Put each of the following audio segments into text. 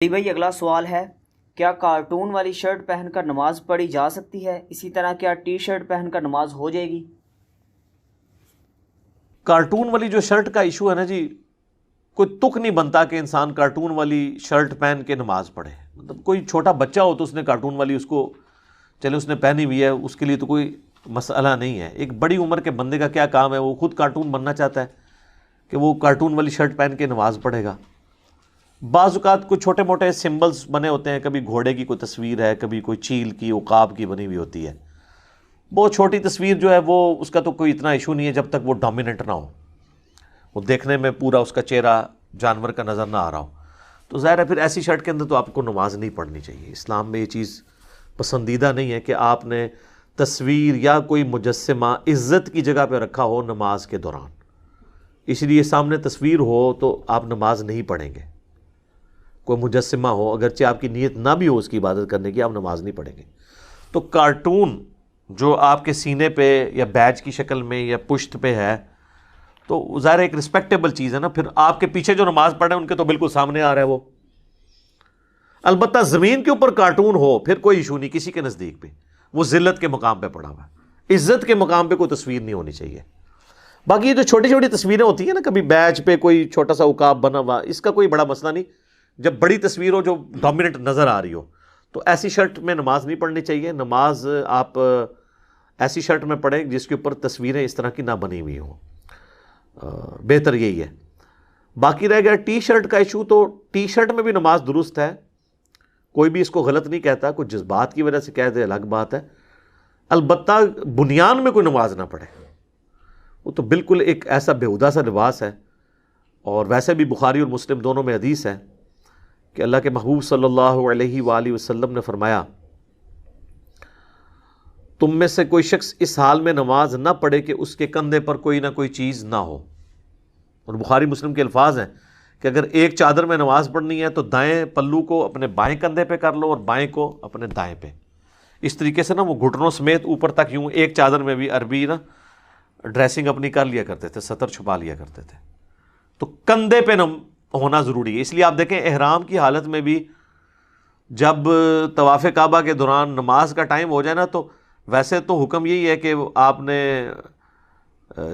جی بھائی، اگلا سوال ہے، کیا کارٹون والی شرٹ پہن کر نماز پڑھی جا سکتی ہے؟ اسی طرح کیا ٹی شرٹ پہن کر نماز ہو جائے گی؟ کارٹون والی جو شرٹ کا ایشو ہے نا جی، کوئی تک نہیں بنتا کہ انسان کارٹون والی شرٹ پہن کے نماز پڑھے. مطلب کوئی چھوٹا بچہ ہو تو اس نے کارٹون والی اس کو چلے اس نے پہنی ہوئی ہے، اس کے لیے تو کوئی مسئلہ نہیں ہے. ایک بڑی عمر کے بندے کا کیا کام ہے، وہ خود کارٹون بننا چاہتا ہے کہ وہ کارٹون والی شرٹ پہن کے نماز پڑھے گا. بعض اوقات کوئی چھوٹے موٹے سمبلز بنے ہوتے ہیں، کبھی گھوڑے کی کوئی تصویر ہے، کبھی کوئی چیل کی عقاب کی بنی ہوئی ہوتی ہے. بہت چھوٹی تصویر جو ہے وہ اس کا تو کوئی اتنا ایشو نہیں ہے جب تک وہ ڈومیننٹ نہ ہو، وہ دیکھنے میں پورا اس کا چہرہ جانور کا نظر نہ آ رہا ہو. تو ظاہر ہے پھر ایسی شرٹ کے اندر تو آپ کو نماز نہیں پڑھنی چاہیے. اسلام میں یہ چیز پسندیدہ نہیں ہے کہ آپ نے تصویر یا کوئی مجسمہ عزت کی جگہ پہ رکھا ہو نماز کے دوران. اس لیے سامنے تصویر ہو تو آپ نماز نہیں پڑھیں گے. کوئی مجسمہ ہو، اگرچہ آپ کی نیت نہ بھی ہو اس کی عبادت کرنے کی، آپ نماز نہیں پڑھیں گے. تو کارٹون جو آپ کے سینے پہ یا بیج کی شکل میں یا پشت پہ ہے تو ظاہر ایک رسپیکٹیبل چیز ہے نا. پھر آپ کے پیچھے جو نماز پڑھ رہے ہیں ان کے تو بالکل سامنے آ رہا ہے وہ. البتہ زمین کے اوپر کارٹون ہو پھر کوئی ایشو نہیں کسی کے نزدیک پہ، وہ ذلت کے مقام پہ پڑا ہوا ہے. عزت کے مقام پہ کوئی تصویر نہیں ہونی چاہیے. باقی یہ جو چھوٹی چھوٹی تصویریں ہوتی ہیں نا، کبھی بیج پہ کوئی چھوٹا سا عقاب بنا ہوا، اس کا کوئی بڑا مسئلہ نہیں. جب بڑی تصویر ہو جو ڈومیننٹ نظر آ رہی ہو تو ایسی شرٹ میں نماز نہیں پڑھنی چاہیے. نماز آپ ایسی شرٹ میں پڑھیں جس کے اوپر تصویریں اس طرح کی نہ بنی ہوئی ہوں، بہتر یہی ہے. باقی رہ گیا ٹی شرٹ کا ایشو، تو ٹی شرٹ میں بھی نماز درست ہے، کوئی بھی اس کو غلط نہیں کہتا. کچھ جذبات کی وجہ سے کہہ دے الگ بات ہے. البتہ بنیان میں کوئی نماز نہ پڑھے، وہ تو بالکل ایک ایسا بیہودہ سا لباس ہے. اور ویسے بھی بخاری اور مسلم دونوں میں حدیث ہے کہ اللہ کے محبوب صلی اللہ علیہ وآلہ وسلم نے فرمایا، تم میں سے کوئی شخص اس حال میں نماز نہ پڑھے کہ اس کے کندھے پر کوئی نہ کوئی چیز نہ ہو. اور بخاری مسلم کے الفاظ ہیں کہ اگر ایک چادر میں نماز پڑھنی ہے تو دائیں پلو کو اپنے بائیں کندھے پہ کر لو اور بائیں کو اپنے دائیں پہ. اس طریقے سے نا وہ گھٹنوں سمیت اوپر تک یوں ایک چادر میں بھی عربی نا ڈریسنگ اپنی کر لیا کرتے تھے، سطر چھپا لیا کرتے تھے. تو کندھے پہ ہونا ضروری ہے. اس لیے آپ دیکھیں احرام کی حالت میں بھی جب طواف کعبہ کے دوران نماز کا ٹائم ہو جائے نا، تو ویسے تو حکم یہی ہے کہ آپ نے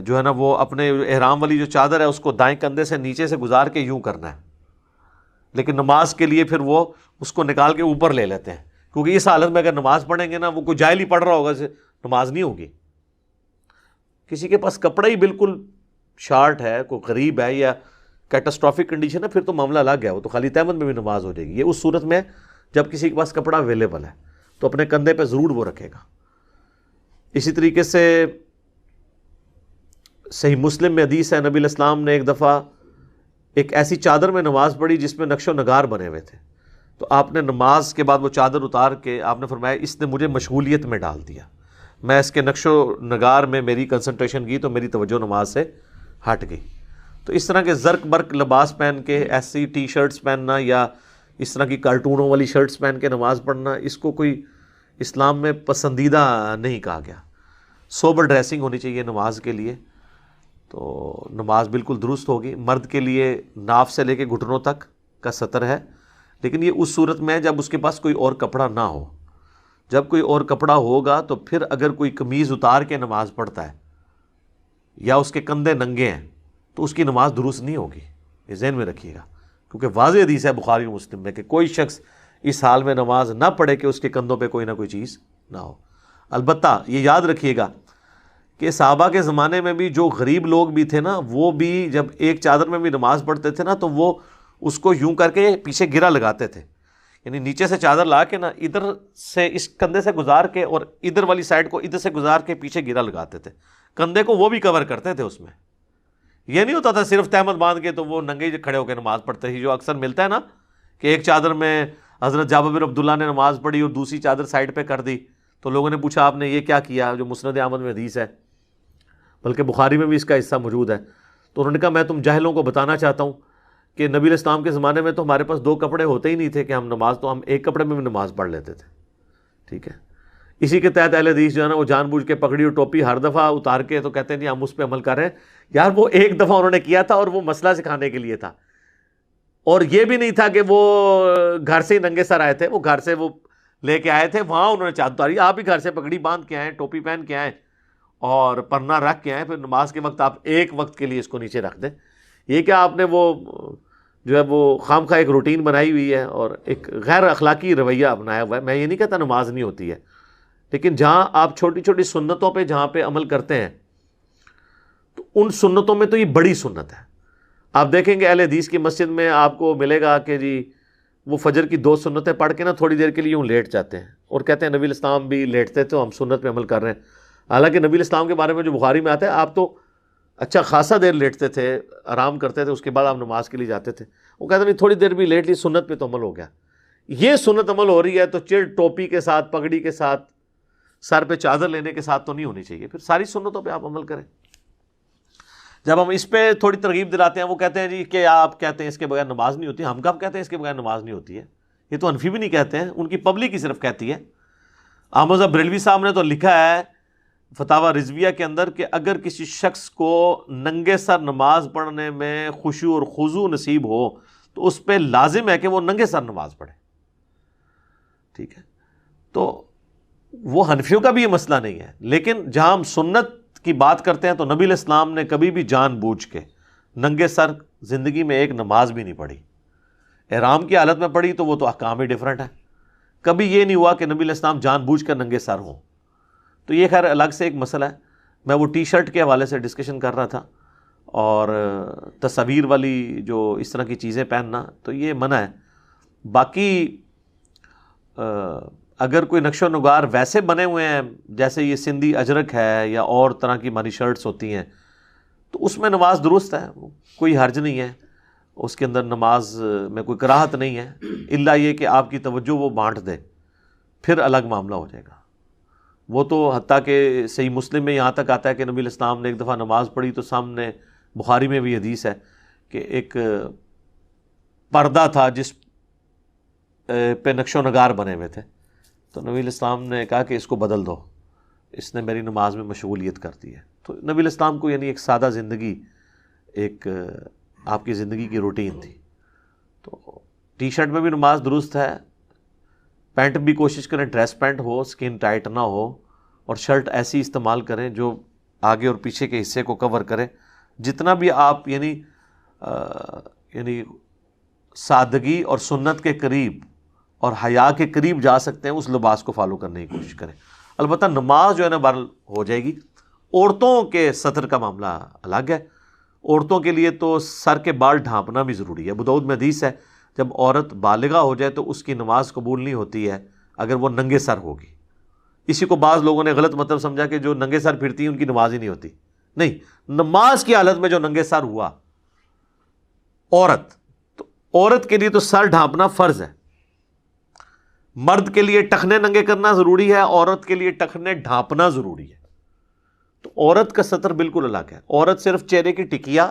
جو ہے نا وہ اپنے احرام والی جو چادر ہے اس کو دائیں کندھے سے نیچے سے گزار کے یوں کرنا ہے. لیکن نماز کے لیے پھر وہ اس کو نکال کے اوپر لے لیتے ہیں، کیونکہ اس حالت میں اگر نماز پڑھیں گے نا، وہ کوئی جاہل ہی پڑھ رہا ہوگا، نماز نہیں ہوگی. کسی کے پاس کپڑا ہی بالکل شارٹ ہے، کوئی غریب ہے یا کیٹاسٹرافک کنڈیشن ہے، پھر تو معاملہ الگ ہے، وہ تو خالی تہمت میں بھی نماز ہو جائے گی. یہ اس صورت میں جب کسی کے پاس کپڑا اویلیبل ہے تو اپنے کندھے پہ ضرور وہ رکھے گا. اسی طریقے سے صحیح مسلم میں حدیث ہے، نبی علیہ السلام نے ایک دفعہ ایک ایسی چادر میں نماز پڑھی جس میں نقش و نگار بنے ہوئے تھے. تو آپ نے نماز کے بعد وہ چادر اتار کے آپ نے فرمایا اس نے مجھے مشغولیت میں ڈال دیا، میں اس کے نقش و نگار میں میری کنسنٹریشن کی تو میری توجہ نماز سے ہٹ گئی. تو اس طرح کے زرق برق لباس پہن کے ایسی ٹی شرٹس پہننا یا اس طرح کی کارٹونوں والی شرٹس پہن کے نماز پڑھنا، اس کو کوئی اسلام میں پسندیدہ نہیں کہا گیا. سوبر ڈریسنگ ہونی چاہیے نماز کے لیے، تو نماز بالکل درست ہوگی. مرد کے لیے ناف سے لے کے گھٹنوں تک کا سطر ہے، لیکن یہ اس صورت میں جب اس کے پاس کوئی اور کپڑا نہ ہو. جب کوئی اور کپڑا ہوگا تو پھر اگر کوئی قمیض اتار کے نماز پڑھتا ہے یا اس کے کندھے ننگے ہیں تو اس کی نماز درست نہیں ہوگی. یہ ذہن میں رکھیے گا، کیونکہ واضح حدیث ہے بخاری و مسلم میں کہ کوئی شخص اس حال میں نماز نہ پڑھے کہ اس کے کندھوں پہ کوئی نہ کوئی چیز نہ ہو. البتہ یہ یاد رکھیے گا کہ صحابہ کے زمانے میں بھی جو غریب لوگ بھی تھے نا، وہ بھی جب ایک چادر میں بھی نماز پڑھتے تھے نا تو وہ اس کو یوں کر کے پیچھے گرا لگاتے تھے. یعنی نیچے سے چادر لا کے نا ادھر سے اس کندھے سے گزار کے اور ادھر والی سائڈ کو ادھر سے گزار کے پیچھے گرا لگاتے تھے. کندھے کو وہ بھی کور کرتے تھے اس میں. یہ نہیں ہوتا تھا صرف تہمت باندھ کے تو وہ ننگے کھڑے ہو کے نماز پڑھتے تھے، جو اکثر ملتا ہے نا کہ ایک چادر میں حضرت جابر بن عبداللہ نے نماز پڑھی اور دوسری چادر سائڈ پہ کر دی. تو لوگوں نے پوچھا آپ نے یہ کیا کیا، جو مسند احمد میں حدیث ہے، بلکہ بخاری میں بھی اس کا حصہ موجود ہے. تو انہوں نے کہا میں تم جاہلوں کو بتانا چاہتا ہوں کہ نبی علیہ السلام کے زمانے میں تو ہمارے پاس دو کپڑے ہوتے ہی نہیں تھے کہ ہم نماز، تو ہم ایک کپڑے میں بھی نماز پڑھ لیتے تھے. ٹھیک ہے، اسی کے تحت اہل حدیث جو ہے نا وہ جان بوجھ کے پگڑی اور ٹوپی ہر دفعہ اتار کے تو کہتے ہیں جی ہم اس پہ عمل کر رہے ہیں. یار وہ ایک دفعہ انہوں نے کیا تھا اور وہ مسئلہ سکھانے کے لیے تھا. اور یہ بھی نہیں تھا کہ وہ گھر سے ہی ننگے سر آئے تھے، وہ گھر سے وہ لے کے آئے تھے، وہاں انہوں نے چادر اتاری، آپ ہی گھر سے پگڑی باندھ کے آئیں، ٹوپی پہن کے آئیں اور پرنا رکھ کے آئیں، پھر نماز کے وقت آپ ایک وقت کے لیے اس کو نیچے رکھ دیں. یہ کیا آپ نے وہ جو ہے وہ خام خواہ ایک روٹین بنائی ہوئی ہے اور ایک غیر اخلاقی رویہ اپنایا ہوا ہے. میں یہ نہیں کہتا نماز نہیں ہوتی ہے، لیکن جہاں آپ چھوٹی چھوٹی سنتوں پہ جہاں پہ عمل کرتے ہیں تو ان سنتوں میں تو یہ بڑی سنت ہے. آپ دیکھیں گے اہل حدیث کی مسجد میں آپ کو ملے گا کہ جی وہ فجر کی 2 سنتیں پڑھ کے نا تھوڑی دیر کے لیے یوں لیٹ جاتے ہیں اور کہتے ہیں نبی الاسلام بھی لیٹتے تھے، ہم سنت پہ عمل کر رہے ہیں. حالانکہ نبی الاسلام کے بارے میں جو بخاری میں آتا ہے آپ تو اچھا خاصا دیر لیٹتے تھے، آرام کرتے تھے، اس کے بعد آپ نماز کے لیے جاتے تھے. وہ کہتے ہیں نہیں تھوڑی دیر بھی لیٹ لی، سنت پہ تو عمل ہو گیا. یہ سنت عمل ہو رہی ہے تو چڑ ٹوپی کے ساتھ، پگڑی کے ساتھ، سر پہ چادر لینے کے ساتھ تو نہیں ہونی چاہیے. پھر ساری سنتوں پہ آپ عمل کریں. جب ہم اس پہ تھوڑی ترغیب دلاتے ہیں وہ کہتے ہیں جی کہ آپ کہتے ہیں اس کے بغیر نماز نہیں ہوتی. ہم کب کہتے ہیں اس کے بغیر نماز نہیں ہوتی ہے؟ یہ تو حنفی بھی نہیں کہتے ہیں، ان کی پبلک ہی صرف کہتی ہے. احمد صاحب بریلوی صاحب نے تو لکھا ہے فتاوی رضویہ کے اندر کہ اگر کسی شخص کو ننگے سر نماز پڑھنے میں خشوع اور خضوع نصیب ہو تو اس پہ لازم ہے کہ وہ ننگے سر نماز پڑھے. ٹھیک ہے، تو وہ حنفیوں کا بھی یہ مسئلہ نہیں ہے. لیکن جہاں ہم سنت کی بات کرتے ہیں تو نبی علیہ السلام نے کبھی بھی جان بوجھ کے ننگے سر زندگی میں ایک نماز بھی نہیں پڑھی. احرام کی حالت میں پڑھی تو وہ تو احکام ہی ڈیفرنٹ ہے. کبھی یہ نہیں ہوا کہ نبی علیہ السلام جان بوجھ کر ننگے سر ہوں. تو یہ خیر الگ سے ایک مسئلہ ہے. میں وہ ٹی شرٹ کے حوالے سے ڈسکشن کر رہا تھا اور تصاویر والی جو اس طرح کی چیزیں پہننا تو یہ منع ہے. باقی اگر کوئی نقش و نگار ویسے بنے ہوئے ہیں جیسے یہ سندھی اجرک ہے یا اور طرح کی ہماری شرٹس ہوتی ہیں تو اس میں نماز درست ہے، کوئی حرج نہیں ہے، اس کے اندر نماز میں کوئی کراہت نہیں ہے، الا یہ کہ آپ کی توجہ وہ بانٹ دے، پھر الگ معاملہ ہو جائے گا. وہ تو حتیٰ کہ صحیح مسلم میں یہاں تک آتا ہے کہ نبی علیہ السلام نے ایک دفعہ نماز پڑھی تو سامنے بخاری میں بھی حدیث ہے کہ ایک پردہ تھا جس پہ نقش و نگار بنے ہوئے تھے، تو نبی علیہ السلام نے کہا کہ اس کو بدل دو، اس نے میری نماز میں مشغولیت کر دی ہے. تو نبی علیہ السلام کو یعنی ایک سادہ زندگی، ایک آپ کی زندگی کی روٹین تھی. تو ٹی شرٹ میں بھی نماز درست ہے، پینٹ بھی کوشش کریں ڈریس پینٹ ہو، سکن ٹائٹ نہ ہو، اور شرٹ ایسی استعمال کریں جو آگے اور پیچھے کے حصے کو کور کرے. جتنا بھی آپ یعنی سادگی اور سنت کے قریب اور حیا کے قریب جا سکتے ہیں اس لباس کو فالو کرنے کی کوشش کریں. البتہ نماز جو ہے نا بہرحال ہو جائے گی. عورتوں کے سطر کا معاملہ الگ ہے. عورتوں کے لیے تو سر کے بال ڈھانپنا بھی ضروری ہے. ابو داؤد میں حدیث ہے جب عورت بالغہ ہو جائے تو اس کی نماز قبول نہیں ہوتی ہے اگر وہ ننگے سر ہوگی. اسی کو بعض لوگوں نے غلط مطلب سمجھا کہ جو ننگے سر پھرتی ہیں ان کی نماز ہی نہیں ہوتی. نہیں، نماز کی حالت میں جو ننگے سر ہوا عورت، تو عورت کے لیے تو سر ڈھانپنا فرض ہے. مرد کے لیے ٹخنے ننگے کرنا ضروری ہے، عورت کے لیے ٹخنے ڈھانپنا ضروری ہے. تو عورت کا سطر بالکل الگ ہے. عورت صرف چہرے کی ٹکیا،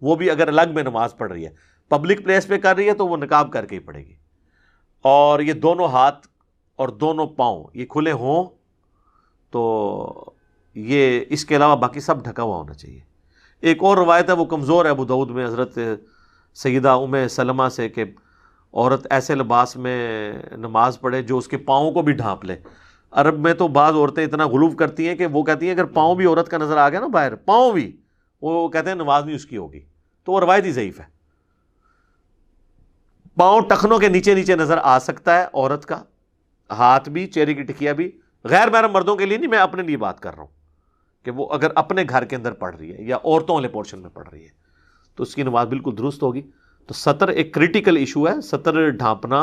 وہ بھی اگر الگ میں نماز پڑھ رہی ہے، پبلک پلیس پہ کر رہی ہے تو وہ نقاب کر کے ہی پڑھے گی. اور یہ دونوں ہاتھ اور دونوں پاؤں یہ کھلے ہوں تو یہ اس کے علاوہ باقی سب ڈھکا ہوا ہونا چاہیے. ایک اور روایت ہے وہ کمزور ہے ابو داؤد میں حضرت سیدہ ام سلمہ سے کہ عورت ایسے لباس میں نماز پڑھے جو اس کے پاؤں کو بھی ڈھانپ لے. عرب میں تو بعض عورتیں اتنا غلو کرتی ہیں کہ وہ کہتی ہیں اگر پاؤں بھی عورت کا نظر آ گیا نا باہر، پاؤں بھی، وہ کہتے ہیں نماز نہیں اس کی ہوگی. تو وہ روایت ہی ضعیف ہے. پاؤں ٹخنوں کے نیچے نیچے نظر آ سکتا ہے عورت کا، ہاتھ بھی، چہرے کی ٹکیا بھی. غیر محرم مردوں کے لیے نہیں، میں اپنے لیے بات کر رہا ہوں کہ وہ اگر اپنے گھر کے اندر پڑھ رہی ہے یا عورتوں والے پورشن میں پڑھ رہی ہے تو اس کی نماز بالکل درست ہوگی. تو سطر ایک کریٹیکل ایشو ہے. سطر ڈھانپنا،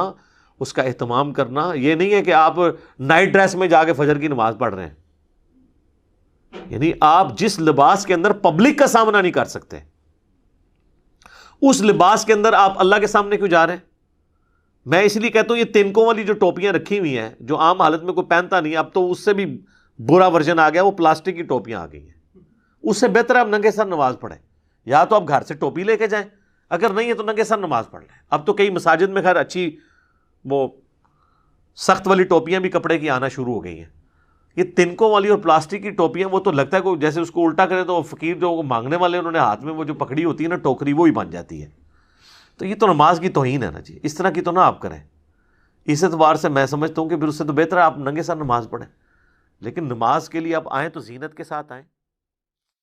اس کا اہتمام کرنا، یہ نہیں ہے کہ آپ نائٹ ڈریس میں جا کے فجر کی نماز پڑھ رہے ہیں. یعنی آپ جس لباس کے اندر پبلک کا سامنا نہیں کر سکتے اس لباس کے اندر آپ اللہ کے سامنے کیوں جا رہے ہیں؟ میں اس لیے کہتا ہوں یہ تنکوں والی جو ٹوپیاں رکھی ہوئی ہیں جو عام حالت میں کوئی پہنتا نہیں، اب تو اس سے بھی برا ورژن آ گیا، وہ پلاسٹک کی ٹوپیاں آ گئی ہیں. اس سے بہتر ہے آپ ننگے سر نماز پڑھیں. یا تو آپ گھر سے ٹوپی لے کے جائیں، اگر نہیں ہے تو ننگے سر نماز پڑھ لیں. اب تو کئی مساجد میں خیر اچھی وہ سخت والی ٹوپیاں بھی کپڑے کی آنا شروع ہو گئی ہیں. یہ تنکوں والی اور پلاسٹک کی ٹوپیاں وہ تو لگتا ہے کوئی جیسے اس کو الٹا کرے تو فقیر جو مانگنے والے انہوں نے ہاتھ میں وہ جو پکڑی ہوتی ہے نا ٹوکری، وہی بن جاتی ہے. تو یہ تو نماز کی توہین ہے نا جی، اس طرح کی تو نہ آپ کریں. اس اعتبار سے میں سمجھتا ہوں کہ پھر اس سے تو بہتر ہے آپ ننگے سر نماز پڑھیں، لیکن نماز کے لیے آپ آئیں تو زینت کے ساتھ آئیں.